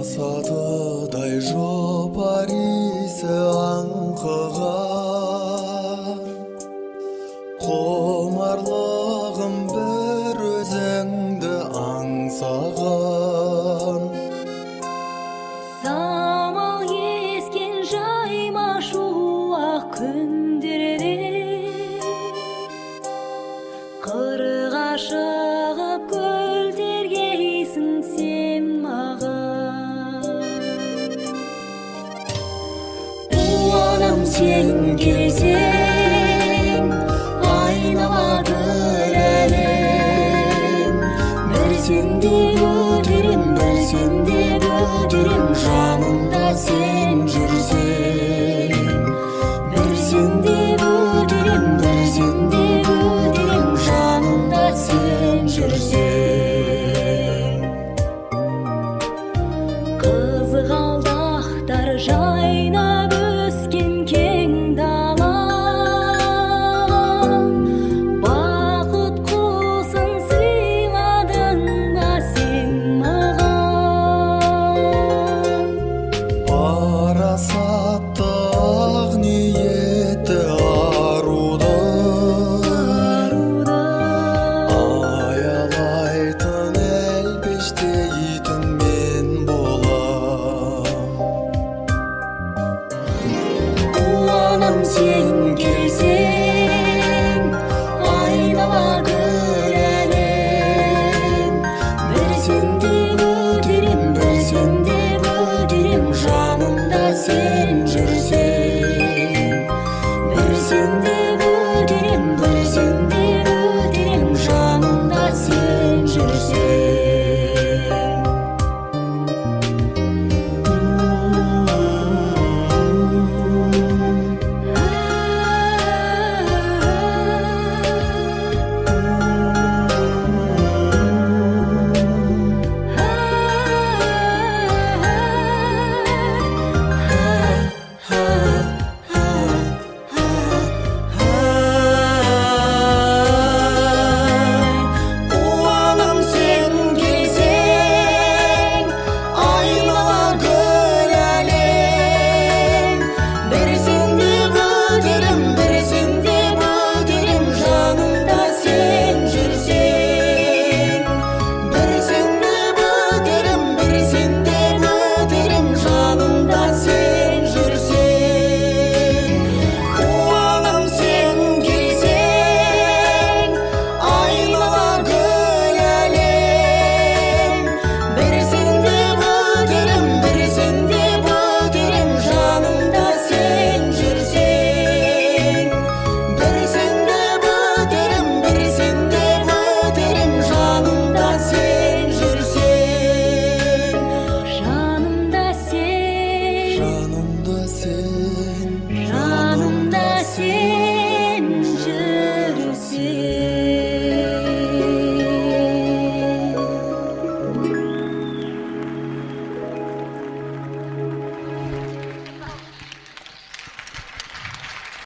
сатыдай жопар иісі аңқыған, құмарлығым бір өзіңді аңсаған. Самал ескен жайма шуақ күндерде, қырға шығып көлдергейсің сен маған. Қуанам сен келсең, айналады әлем. Бір сенде өтерем, бір сенде өтерем, жанымда сен жүрсең. Бір сенде өтерем, бір сенде өтерем, жанымда сен жүрсең. Қызғалдақтар жайнап өскен кең дала, бақыт құсын сыйладың ба сен маған. Парасатты ақ ниетті аруды аялайтын әлпештейтін мен болам. Қуанам сен келсең, айналады әлем. Бір сенде